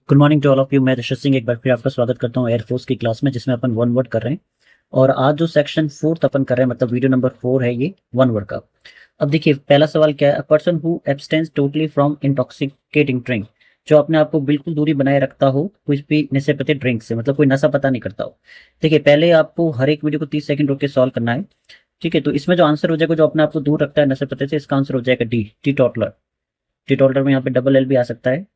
Good morning to all of you. मैं ऋषभ सिंह एक बार फिर आपका स्वागत करता हूँ एयरफोर्स की क्लास में, जिसमें अपन वन वर्ड कर रहे हैं। और आज जो सेक्शन फोर्थ अपन कर रहे हैं, मतलब वीडियो नंबर 4 है ये वन वर्ड का। अब देखिए, पहला सवाल क्या है। A person who abstains totally from intoxicating drink, जो अपने आप को बिल्कुल दूरी बनाए रखता हो कुछ भी नशे पते ड्रिंक से, मतलब कोई नशा पता नहीं करता हो। देखिए, पहले आपको हर एक वीडियो को 30 सेकंड रोक के सॉल्व करना है। ठीक है, तो इसमें जो आंसर हो जाएगा, जो अपने आप को दूर रखता है नशे पते से, इसका आंसर हो जाएगा डी, टी टॉटलर। टी टॉटलर में यहाँ पे डबल एल भी आ सकता है।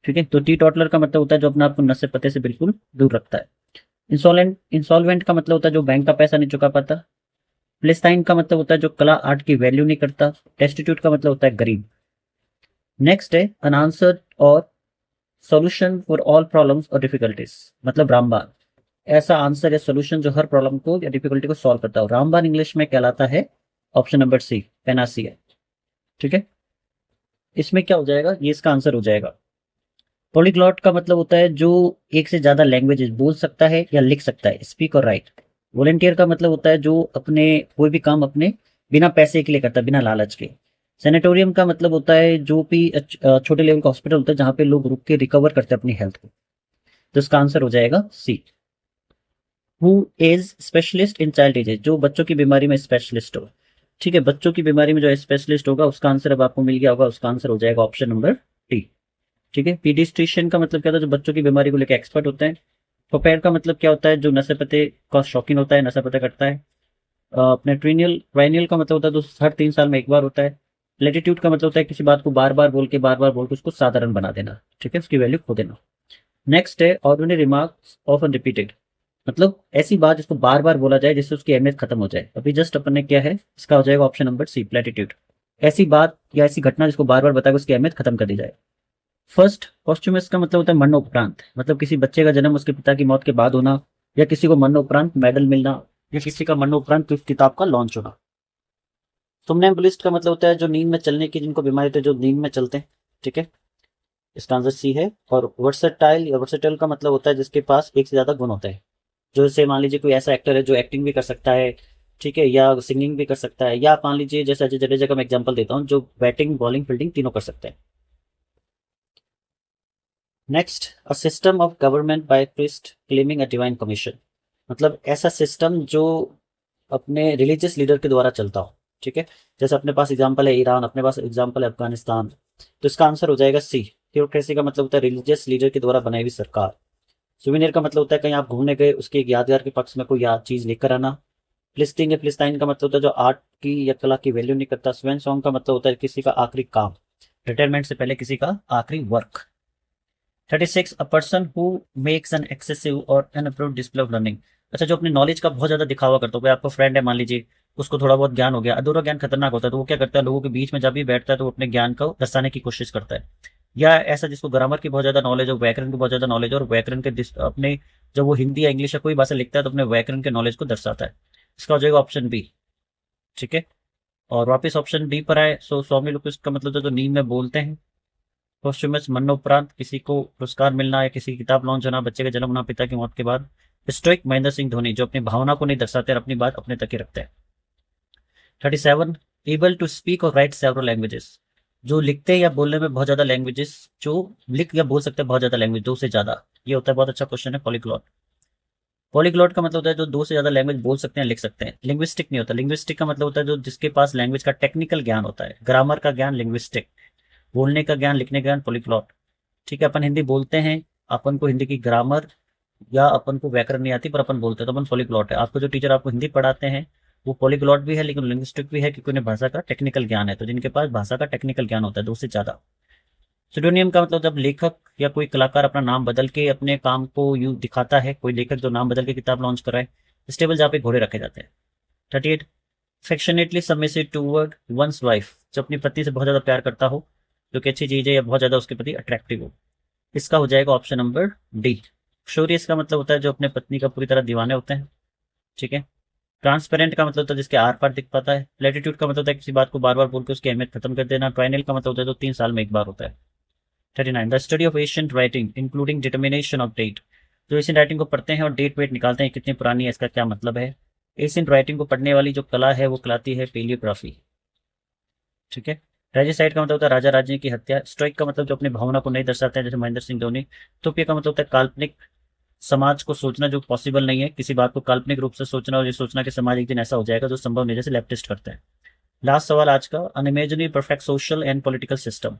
ठीक है, तो टी टॉटलर का मतलब होता है जो अपने आप को नशे पते से बिल्कुल दूर रखता है। इंसॉल्वेंट का मतलब होता है जो बैंक का पैसा नहीं चुका पाता। फिलिस्ताइन का मतलब होता है जो कला आर्ट की वैल्यू नहीं करता। डेस्टिट्यूट का मतलब होता है गरीब। नेक्स्ट है अन आंसर और सॉल्यूशन फॉर ऑल प्रॉब्लम्स और डिफिकल्टीज, मतलब रामबाण। ऐसा आंसर या सॉल्यूशन जो हर प्रॉब्लम को या डिफिकल्टी को सॉल्व करता हो। रामबाण इंग्लिश में कहलाता है ऑप्शन नंबर सी, पेनासिया। ठीक है, इसमें क्या हो जाएगा, ये इसका आंसर हो जाएगा। पॉलीग्लॉट का मतलब होता है जो एक से ज्यादा लैंग्वेजेस बोल सकता है या लिख सकता है, स्पीक और राइट। वॉलेंटियर का मतलब होता है जो अपने कोई भी काम अपने बिना पैसे के लिए करता है, बिना लालच के। सेनेटोरियम का मतलब होता है जो भी छोटे लेवल का हॉस्पिटल होता है जहाँ पे लोग रुक के रिकवर करते हैं अपनी हेल्थ को। तो इसका आंसर हो जाएगा C. Who is specialist in child disease, जो बच्चों की बीमारी में स्पेशलिस्ट हो। ठीक है, बच्चों की बीमारी में जो स्पेशलिस्ट होगा उसका आंसर अब आपको मिल गया होगा, उसका आंसर हो जाएगा ऑप्शन नंबर डी। ठीक है, पीडियाट्रिशियन का मतलब क्या होता है, जो बच्चों की बीमारी को लेकर एक्सपर्ट होते हैं। प्रोपेयर का मतलब क्या होता है, जो नशे पते का शौकीन होता है, नशा पता करता है। अपने ट्राइनियल का मतलब होता है जो हर 3 साल में एक बार होता है। प्लेटिट्यूड का मतलब होता है किसी बात को बार बार बोल के उसको साधारण बना देना। ठीक है, उसकी वैल्यू खो देना। नेक्स्ट है ऑर्डिनरी रिमार्क्स ऑफन रिपीटेड, मतलब ऐसी बात जिसको बार बार बोला जाए जिससे उसकी अहमियत खत्म हो जाए। अभी जस्ट अपन ने क्या है, इसका हो जाएगा ऑप्शन नंबर सी, प्लेटिट्यूड। ऐसी बात या ऐसी घटना जिसको बार बार बताकर उसकी अहमियत खत्म कर दी जाए। फर्स्ट पॉस्चुमस का मतलब होता है मरणोपरांत, मतलब किसी बच्चे का जन्म उसके पिता की मौत के बाद होना, या किसी को मरणोपरांत मेडल मिलना, या किसी का मरणोपरांत किसी किताब का लॉन्च होना। सोमनैम्बुलिस्ट का मतलब होता है जो नींद में चलने की जिनको बीमारी होती है, जो नींद में चलते हैं। ठीक है, इसका आंसर सी है। और वर्सेटाइल या वर्सेटाइल का मतलब होता है जिसके पास एक से ज्यादा गुण होते हैं। जो जैसे मान लीजिए कोई ऐसा एक्टर है जो एक्टिंग भी कर सकता है, ठीक है, या सिंगिंग भी कर सकता है, या मान लीजिए जैसे अजय जडेजा का मैं एग्जांपल देता हूँ, जो बैटिंग बॉलिंग फील्डिंग तीनों कर सकते हैं। Next, a system of government by priest claiming a divine commission, मतलब ऐसा सिस्टम जो अपने रिलीजियस लीडर के द्वारा चलता हो। ठीक है, जैसे अपने पास एग्जांपल है ईरान, अपने पास एग्जांपल है अफगानिस्तान। तो इसका आंसर हो जाएगा सी, थियोक्रेसी का मतलब होता है रिलीजियस लीडर के द्वारा बनाई हुई सरकार। सुविनियर का मतलब होता है कहीं आप घूमने गए उसके एक यादगार के पक्ष में कोई याद चीज लेकर आना। फिलिस्तीन या फिलिस्ताइन का मतलब होता है जो आर्ट की या कला की वैल्यू नहीं करता। स्वेन सॉन्ग का मतलब होता है किसी का आखिरी काम, रिटायरमेंट से पहले किसी का आखिरी work. 36, a person who makes an excessive और अनअप्रूव्ड डिस्प्ले ऑफ लर्निंग, अच्छा जो अपनी नॉलेज का बहुत ज्यादा दिखावा करता हो। कोई आपका फ्रेंड है मान लीजिए, उसको थोड़ा बहुत ज्ञान हो गया, अधूरा ज्ञान खतरनाक होता है, तो वो क्या करता है, लोगों के बीच में जब भी बैठता है तो वो अपने ज्ञान को दर्शाने की कोशिश करता है। या ऐसा जिसको ग्रामर की बहुत ज्यादा नॉलेज हो, व्याकरण की बहुत ज्यादा नॉलेज हो, और व्याकरण के अपने जब वो हिंदी या इंग्लिश या कोई भाषा लिखता है तो अपने व्याकरण के नॉलेज को दर्शाता है। इसका हो जाएगा ऑप्शन बी। ठीक है, और वापिस ऑप्शन डी पर आए। सो स्वामी लुकुस का मतलब जो नींद में बोलते हैं। पोस्टुमस मरणोपरांत, किसी को पुरस्कार मिलना या किसी की किताब लॉन्च होना, बच्चे का जन्म होना, पिता की मौत के बाद। स्टोइक महेंद्र सिंह धोनी, जो अपनी भावना को नहीं दर्शाते और अपनी बात अपने तक ही रखते हैं। 37, एबल टू स्पीक और राइट सेवरल लैंग्वेजेस, जो लिखते हैं या बोलने में बहुत ज्यादा लैंग्वेजेस, जो लिख या बोल सकते हैं बहुत ज्यादा लैंग्वेज, दो से ज्यादा। ये होता है, बहुत अच्छा क्वेश्चन है, पॉलीग्लॉट। पॉलीग्लॉट का मतलब होता है जो दो से ज्यादा लैंग्वेज बोल सकते हैं लिख सकते हैं। लिंग्विस्टिक नहीं होता। लिंग्विस्टिक का मतलब होता है जो जिसके पास लैंग्वेज का टेक्निकल ज्ञान होता है, ग्रामर का ज्ञान लिंग्विस्टिक, बोलने का ज्ञान लिखने का ज्ञान पॉलीग्लॉट। ठीक है, अपन हिंदी बोलते हैं, अपन को हिंदी की ग्रामर या अपन को व्याकरण नहीं आती पर अपन बोलते हैं तो अपन पॉलीग्लॉट है। आपको जो टीचर आपको हिंदी पढ़ाते हैं वो पॉलीग्लॉट भी है लेकिन लिंग्विस्टिक भी है, क्योंकि उन्हें भाषा का टेक्निकल ज्ञान है। तो जिनके पास भाषा का टेक्निकल ज्ञान होता है दो से ज्यादा। सुडोनियम का मतलब जब लेखक या कोई कलाकार अपना नाम बदल के अपने काम को यूं दिखाता है, कोई लेखक जो नाम बदल के किताब लॉन्च कराए। स्टेबल जहाँ पे घोड़े रखे जाते हैं। 38, affectionately submissive toward one's wife, जो अपनी पत्नी से बहुत ज्यादा प्यार करता हो, जो कि अच्छी चीज है, या बहुत ज्यादा उसके प्रति अट्रैक्टिव हो। इसका हो जाएगा ऑप्शन नंबर डी। शोरियस का मतलब होता है जो अपने पत्नी का पूरी तरह दीवाने होते हैं। ठीक है, ट्रांसपेरेंट का मतलब होता है जिसके आर पार दिख पाता है। प्लेटिट्यूड का मतलब होता है किसी बात को बार बार बोल के उसकी अहमियत खत्म कर देना। ट्राइनल का मतलब होता है जो 3 साल में एक बार होता है। 39, the study of ancient writing including determination of date, जो एशियंट राइटिंग को पढ़ते हैं और डेट वेट निकालते हैं कितनी पुरानी है, इसका क्या मतलब है। एशियंट राइटिंग को पढ़ने वाली जो कला है वो कहलाती है पेलियोग्राफी। ठीक है, रेजिसाइड का मतलब होता है राजा राज्य की हत्या। स्टोइक का मतलब जो अपनी भावना को नहीं दर्शाते हैं, जैसे महेंद्र सिंह धोनी। यूटोपिया का मतलब होता है काल्पनिक समाज को सोचना जो पॉसिबल नहीं है, किसी बात को काल्पनिक रूप से सोचना और ये सोचना कि समाज एक दिन ऐसा हो जाएगा जो संभव नहीं, जैसे लेफ्टिस्ट करते हैं। लास्ट सवाल आज का, unimaginary perfect social and political system.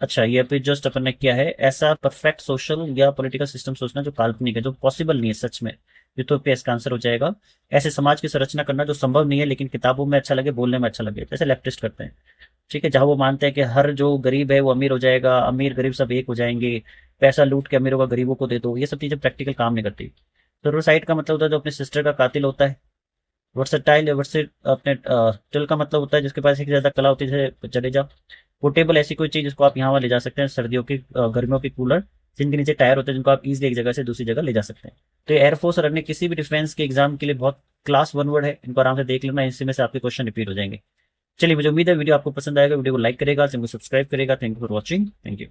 अच्छा, ये अभी जस्ट अपन ने किया है, ऐसा परफेक्ट सोशल या पॉलिटिकल सिस्टम सोचना जो काल्पनिक है, जो पॉसिबल नहीं है सच में। यूटोपिया इसका आंसर हो जाएगा। ऐसे समाज की संरचना करना जो संभव नहीं है लेकिन किताबों में अच्छा लगे, बोलने में अच्छा लगे, जैसे लेफ्टिस्ट करते हैं। ठीक है, जहां वो मानते हैं कि हर जो गरीब है वो अमीर हो जाएगा, अमीर गरीब सब एक हो जाएंगे, पैसा लूट के अमीरों का गरीबों को दे दो, ये सब चीजें प्रैक्टिकल काम नहीं करती। तो सुसाइड का मतलब होता है जो अपने सिस्टर का कातिल होता है। वर्सेटाइल, वर्सेट अपने टिल का मतलब होता है जिसके पास एक से ज्यादा कला होती है, जैसे जडेजा। पोर्टेबल ऐसी कोई चीज जिसको आप यहाँ वहाँ ले जा सकते हैं, सर्दियों की गर्मियों की कूलर जिनके नीचे टायर होते हैं, जिनको आप इजीली एक जगह से दूसरी जगह ले जा सकते हैं। तो ये एयरफोर्स और अन्य किसी भी डिफेंस के एग्जाम के लिए बहुत क्लास वन वर्ड है, इनको आराम से देख लेना, इसी में से आपके क्वेश्चन रिपीट हो जाएंगे। चलिए, मुझे उम्मीद है वीडियो आपको पसंद आएगा, वीडियो को लाइक करेगा, चैनल को सब्सक्राइब करेगा। Thank you for watching, thank you.